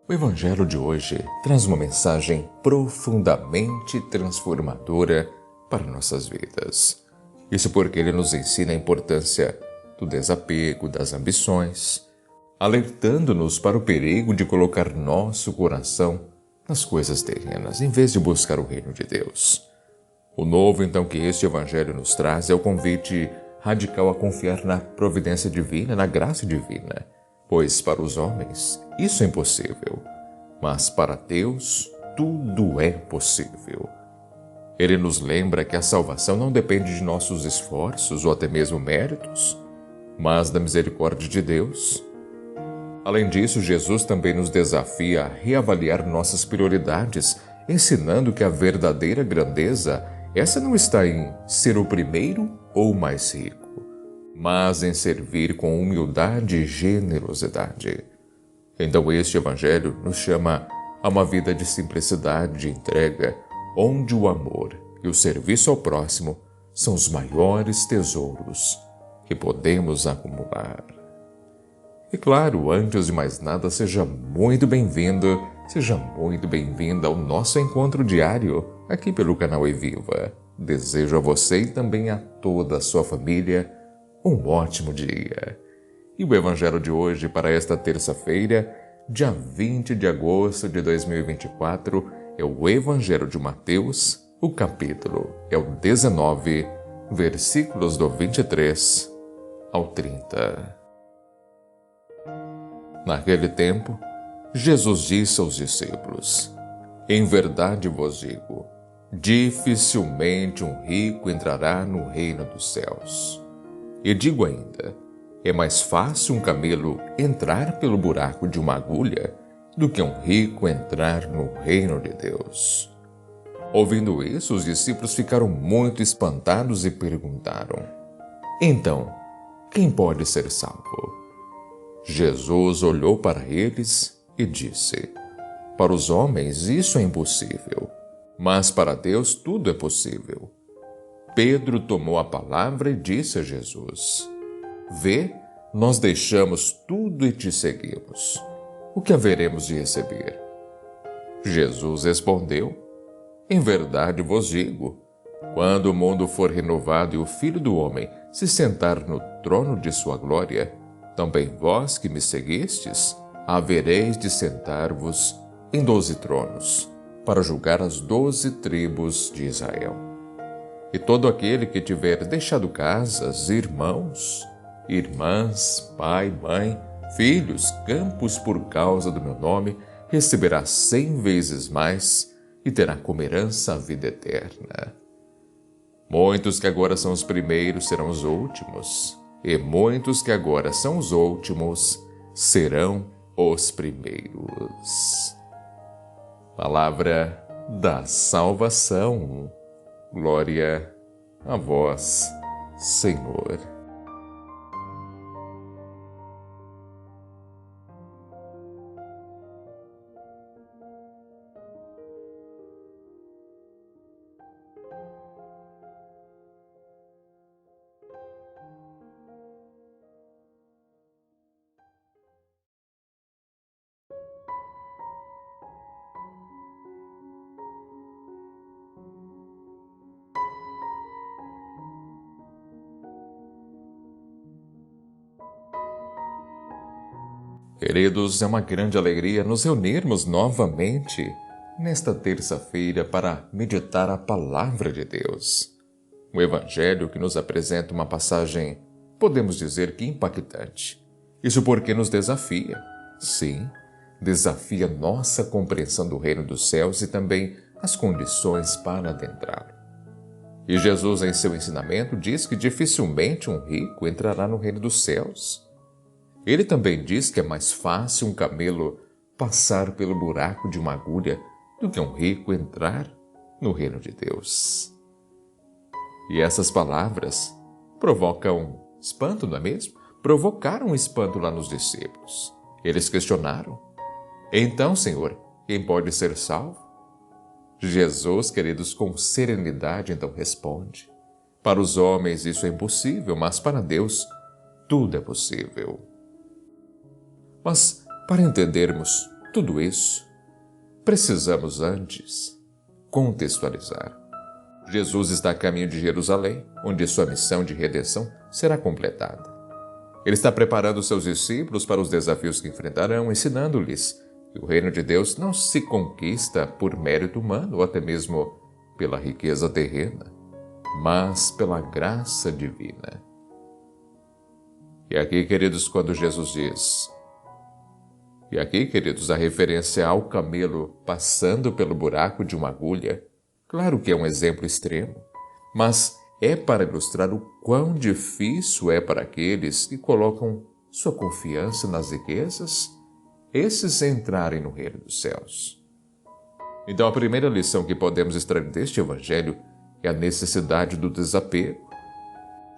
O Evangelho de hoje traz uma mensagem profundamente transformadora para nossas vidas. Isso porque ele nos ensina a importância do desapego das ambições, alertando-nos para o perigo de colocar nosso coração nas coisas terrenas, em vez de buscar o reino de Deus. O novo, então, que este Evangelho nos traz é o convite radical a confiar na providência divina, na graça divina, pois para os homens isso é impossível, mas para Deus tudo é possível. Ele nos lembra que a salvação não depende de nossos esforços ou até mesmo méritos, mas da misericórdia de Deus. Além disso, Jesus também nos desafia a reavaliar nossas prioridades, ensinando que a verdadeira grandeza, essa não está em ser o primeiro ou o mais rico, mas em servir com humildade e generosidade. Então este Evangelho nos chama a uma vida de simplicidade, de entrega, onde o amor e o serviço ao próximo são os maiores tesouros que podemos acumular. E claro, antes de mais nada, seja muito bem-vindo, seja muito bem-vinda ao nosso encontro diário aqui pelo canal Eviva. Desejo a você e também a toda a sua família um ótimo dia. E o Evangelho de hoje para esta terça-feira, dia 20 de agosto de 2024, é o Evangelho de Mateus, o capítulo é o 19, versículos do 23 ao 30. Naquele tempo, Jesus disse aos discípulos: Em verdade vos digo, dificilmente um rico entrará no reino dos céus. E digo ainda, é mais fácil um camelo entrar pelo buraco de uma agulha do que um rico entrar no reino de Deus. Ouvindo isso, os discípulos ficaram muito espantados e perguntaram: Então, quem pode ser salvo? Jesus olhou para eles e disse: Para os homens isso é impossível, mas para Deus tudo é possível. Pedro tomou a palavra e disse a Jesus: Vê, nós deixamos tudo e te seguimos. O que haveremos de receber? Jesus respondeu: Em verdade vos digo, quando o mundo for renovado e o Filho do Homem se sentar no trono de sua glória, também vós que me seguistes, havereis de sentar-vos em 12 tronos, para julgar as 12 tribos de Israel. E todo aquele que tiver deixado casas, irmãos, irmãs, pai, mãe, filhos, campos por causa do meu nome, receberá 100 vezes mais e terá como herança a vida eterna. Muitos que agora são os primeiros serão os últimos, e muitos que agora são os últimos serão os primeiros. Palavra da salvação. Glória a vós, Senhor. Queridos, é uma grande alegria nos reunirmos novamente nesta terça-feira para meditar a Palavra de Deus. O Evangelho que nos apresenta uma passagem, podemos dizer que impactante. Isso porque nos desafia. Sim, desafia nossa compreensão do reino dos céus e também as condições para adentrá-lo. E Jesus, em seu ensinamento, diz que dificilmente um rico entrará no reino dos céus. Ele também diz que é mais fácil um camelo passar pelo buraco de uma agulha do que um rico entrar no reino de Deus. E essas palavras provocam espanto, não é mesmo? Provocaram espanto lá nos discípulos. Eles questionaram: Então, Senhor, quem pode ser salvo? Jesus, queridos, com serenidade então responde: Para os homens isso é impossível, mas para Deus tudo é possível. Mas, para entendermos tudo isso, precisamos antes contextualizar. Jesus está a caminho de Jerusalém, onde sua missão de redenção será completada. Ele está preparando seus discípulos para os desafios que enfrentarão, ensinando-lhes que o reino de Deus não se conquista por mérito humano ou até mesmo pela riqueza terrena, mas pela graça divina. E aqui, queridos, quando Jesus diz... E aqui, queridos, a referência ao camelo passando pelo buraco de uma agulha, claro que é um exemplo extremo, mas é para ilustrar o quão difícil é para aqueles que colocam sua confiança nas riquezas, esses entrarem no reino dos céus. Então, a primeira lição que podemos extrair deste evangelho é a necessidade do desapego.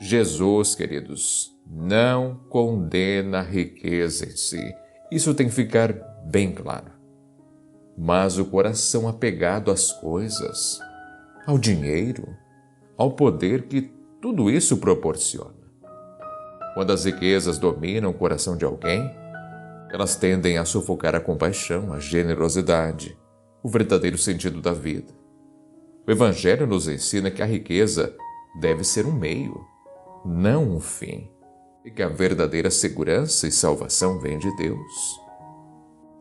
Jesus, queridos, não condena a riqueza em si. Isso tem que ficar bem claro. Mas o coração apegado às coisas, ao dinheiro, ao poder que tudo isso proporciona. Quando as riquezas dominam o coração de alguém, elas tendem a sufocar a compaixão, a generosidade, o verdadeiro sentido da vida. O Evangelho nos ensina que a riqueza deve ser um meio, não um fim, e que a verdadeira segurança e salvação vem de Deus.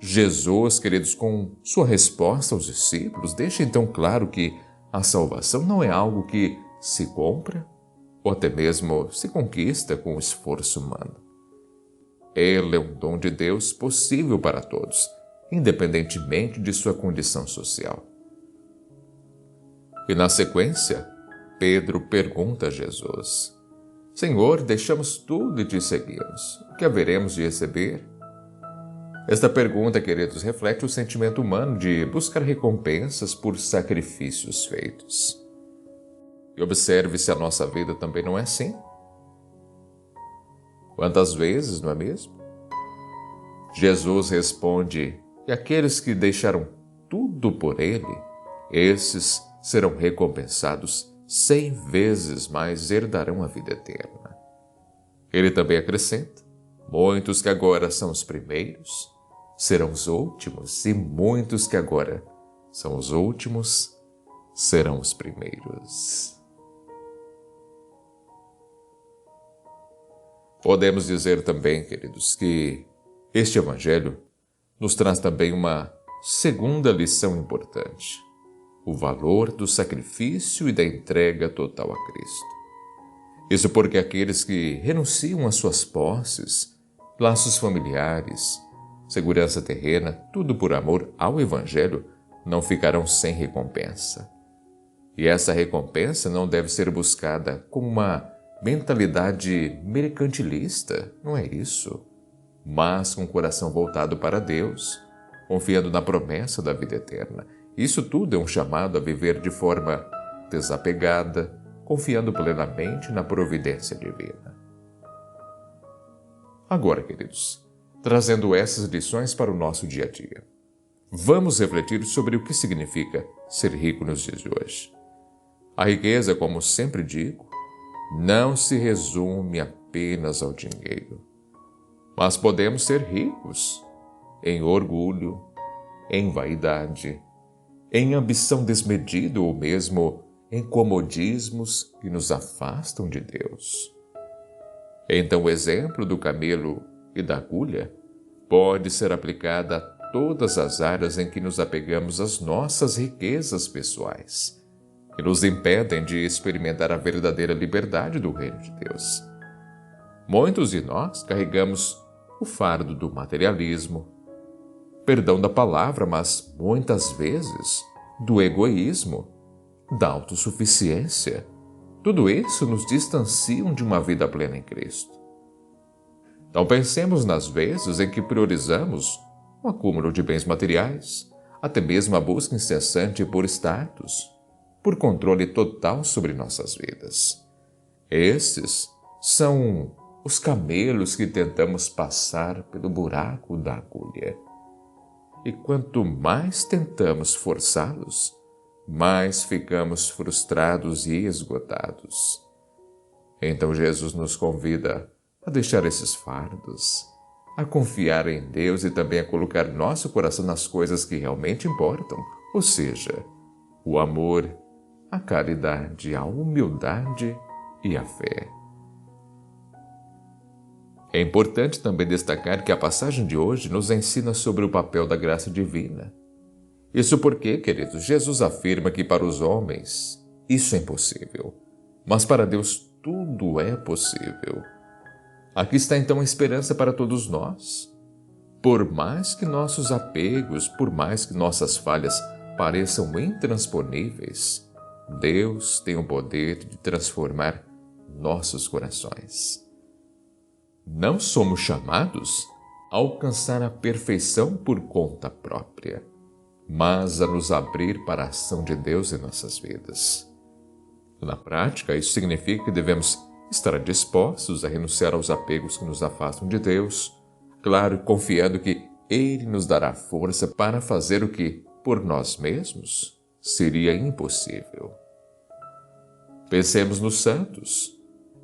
Jesus, queridos, com sua resposta aos discípulos, deixa então claro que a salvação não é algo que se compra ou até mesmo se conquista com esforço humano. Ele é um dom de Deus possível para todos, independentemente de sua condição social. E na sequência, Pedro pergunta a Jesus: Senhor, deixamos tudo e te seguimos. O que haveremos de receber? Esta pergunta, queridos, reflete o sentimento humano de buscar recompensas por sacrifícios feitos. E observe se a nossa vida também não é assim. Quantas vezes, não é mesmo? Jesus responde que aqueles que deixaram tudo por Ele, esses serão recompensados 100 vezes mais, herdarão a vida eterna. Ele também acrescenta: muitos que agora são os primeiros serão os últimos, e muitos que agora são os últimos serão os primeiros. Podemos dizer também, queridos, que este Evangelho nos traz também uma segunda lição importante: o valor do sacrifício e da entrega total a Cristo. Isso porque aqueles que renunciam às suas posses, laços familiares, segurança terrena, tudo por amor ao Evangelho, não ficarão sem recompensa. E essa recompensa não deve ser buscada com uma mentalidade mercantilista, não é isso, mas com o coração voltado para Deus, confiando na promessa da vida eterna. Isso tudo é um chamado a viver de forma desapegada, confiando plenamente na providência divina. Agora, queridos, trazendo essas lições para o nosso dia a dia, vamos refletir sobre o que significa ser rico nos dias de hoje. A riqueza, como sempre digo, não se resume apenas ao dinheiro, mas podemos ser ricos em orgulho, em vaidade, em ambição desmedida ou mesmo em comodismos que nos afastam de Deus. Então, o exemplo do camelo e da agulha pode ser aplicado a todas as áreas em que nos apegamos às nossas riquezas pessoais, que nos impedem de experimentar a verdadeira liberdade do reino de Deus. Muitos de nós carregamos o fardo do materialismo, perdão da palavra, mas muitas vezes do egoísmo, da autossuficiência. Tudo isso nos distanciam de uma vida plena em Cristo. Então pensemos nas vezes em que priorizamos o acúmulo de bens materiais, até mesmo a busca incessante por status, por controle total sobre nossas vidas. Esses são os camelos que tentamos passar pelo buraco da agulha. E quanto mais tentamos forçá-los, mais ficamos frustrados e esgotados. Então Jesus nos convida a deixar esses fardos, a confiar em Deus e também a colocar nosso coração nas coisas que realmente importam, ou seja, o amor, a caridade, a humildade e a fé. É importante também destacar que a passagem de hoje nos ensina sobre o papel da graça divina. Isso porque, queridos, Jesus afirma que para os homens isso é impossível, mas para Deus tudo é possível. Aqui está então a esperança para todos nós. Por mais que nossos apegos, por mais que nossas falhas pareçam intransponíveis, Deus tem o poder de transformar nossos corações. Não somos chamados a alcançar a perfeição por conta própria, mas a nos abrir para a ação de Deus em nossas vidas. Na prática, isso significa que devemos estar dispostos a renunciar aos apegos que nos afastam de Deus, claro, confiando que Ele nos dará força para fazer o que, por nós mesmos, seria impossível. Pensemos nos santos,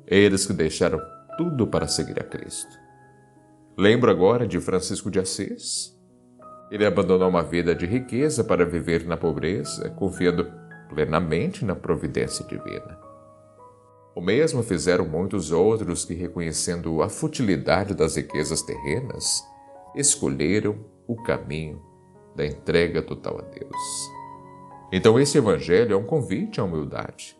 eles que deixaram tudo para seguir a Cristo. Lembro agora de Francisco de Assis. Ele abandonou uma vida de riqueza para viver na pobreza, confiando plenamente na providência divina. O mesmo fizeram muitos outros que, reconhecendo a futilidade das riquezas terrenas, escolheram o caminho da entrega total a Deus. Então esse evangelho é um convite à humildade.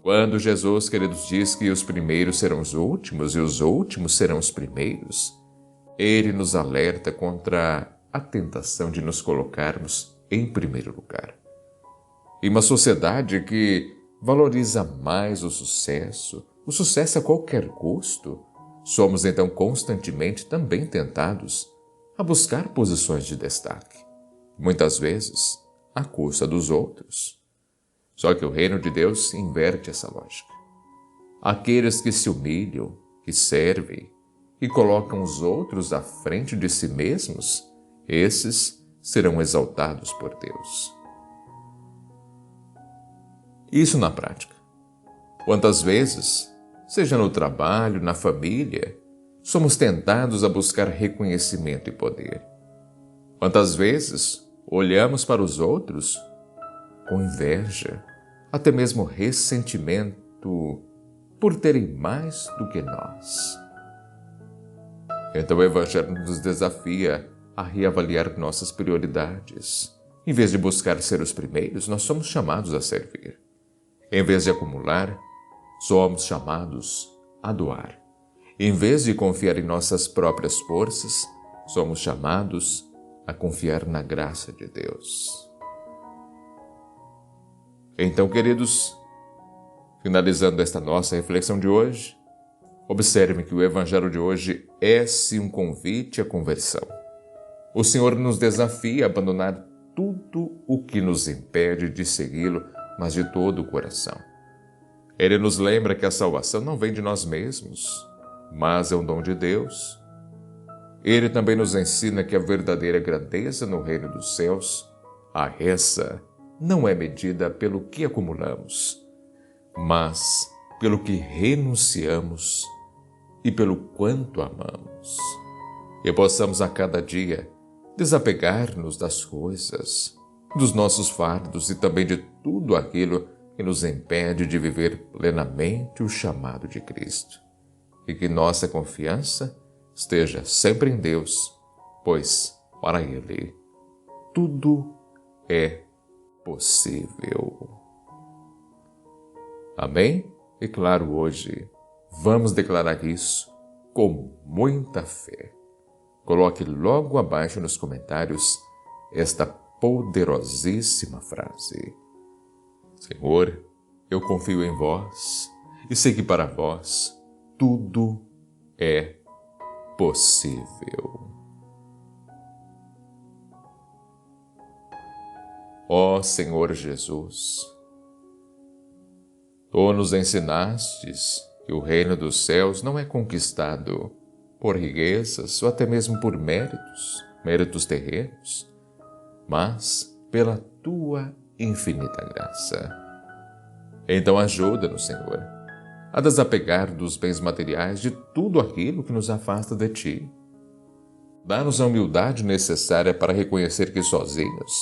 Quando Jesus, queridos, diz que os primeiros serão os últimos e os últimos serão os primeiros, ele nos alerta contra a tentação de nos colocarmos em primeiro lugar. Em uma sociedade que valoriza mais o sucesso a qualquer custo, somos então constantemente também tentados a buscar posições de destaque, muitas vezes à custa dos outros. Só que o reino de Deus inverte essa lógica. Aqueles que se humilham, que servem e colocam os outros à frente de si mesmos, esses serão exaltados por Deus. Isso na prática. Quantas vezes, seja no trabalho, na família, somos tentados a buscar reconhecimento e poder. Quantas vezes olhamos para os outros com inveja, até mesmo ressentimento por terem mais do que nós. Então o Evangelho nos desafia a reavaliar nossas prioridades. Em vez de buscar ser os primeiros, nós somos chamados a servir. Em vez de acumular, somos chamados a doar. Em vez de confiar em nossas próprias forças, somos chamados a confiar na graça de Deus. Então, queridos, finalizando esta nossa reflexão de hoje, observem que o Evangelho de hoje é sim um convite à conversão. O Senhor nos desafia a abandonar tudo o que nos impede de segui-lo, mas de todo o coração. Ele nos lembra que a salvação não vem de nós mesmos, mas é um dom de Deus. Ele também nos ensina que a verdadeira grandeza no reino dos céus, essa não é medida pelo que acumulamos, mas pelo que renunciamos e pelo quanto amamos. E possamos a cada dia desapegar-nos das coisas, dos nossos fardos e também de tudo aquilo que nos impede de viver plenamente o chamado de Cristo. E que nossa confiança esteja sempre em Deus, pois para Ele tudo é possível. Amém? E claro, hoje vamos declarar isso com muita fé. Coloque logo abaixo nos comentários esta poderosíssima frase: Senhor, eu confio em vós e sei que para vós tudo é possível. Ó Senhor Jesus, Tu nos ensinastes que o reino dos céus não é conquistado por riquezas ou até mesmo por méritos terrenos, mas pela Tua infinita graça. Então ajuda-nos, Senhor, a desapegar dos bens materiais de tudo aquilo que nos afasta de Ti. Dá-nos a humildade necessária para reconhecer que sozinhos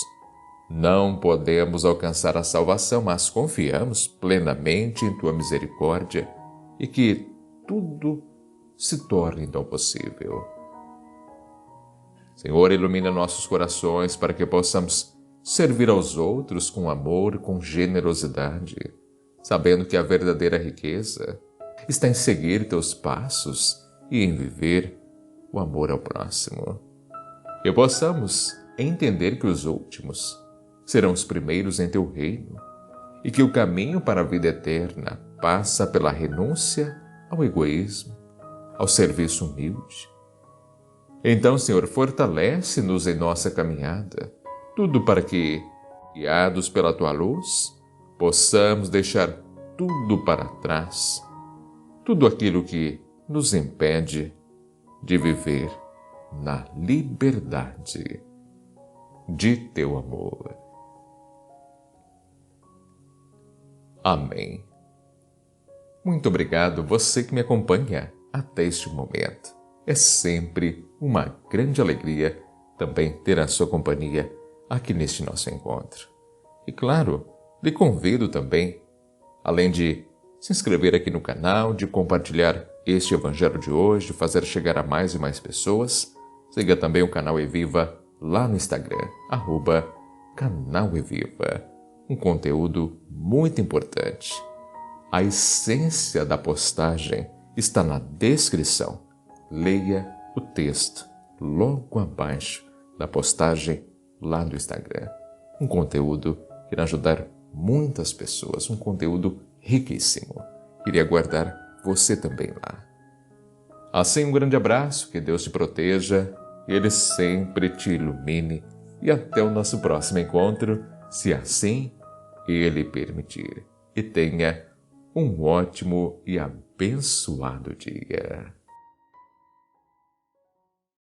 não podemos alcançar a salvação, mas confiamos plenamente em Tua misericórdia e que tudo se torne então possível. Senhor, ilumina nossos corações para que possamos servir aos outros com amor, com generosidade, sabendo que a verdadeira riqueza está em seguir Teus passos e em viver o amor ao próximo. Que possamos entender que os últimos serão os primeiros em Teu reino e que o caminho para a vida eterna passa pela renúncia ao egoísmo, ao serviço humilde. Então, Senhor, fortalece-nos em nossa caminhada, tudo para que, guiados pela Tua luz, possamos deixar tudo para trás, tudo aquilo que nos impede de viver na liberdade de Teu amor. Amém. Muito obrigado você que me acompanha até este momento. É sempre uma grande alegria também ter a sua companhia aqui neste nosso encontro. E claro, lhe convido também, além de se inscrever aqui no canal, de compartilhar este evangelho de hoje, de fazer chegar a mais e mais pessoas, siga também o canal Eviva lá no Instagram, @canal Eviva. Um conteúdo muito importante. A essência da postagem está na descrição. Leia o texto logo abaixo da postagem lá no Instagram. Um conteúdo que irá ajudar muitas pessoas, um conteúdo riquíssimo. Queria aguardar você também lá. Assim, um grande abraço, que Deus te proteja, que Ele sempre te ilumine e até o nosso próximo encontro, se assim Ele permitir. E tenha um ótimo e abençoado dia.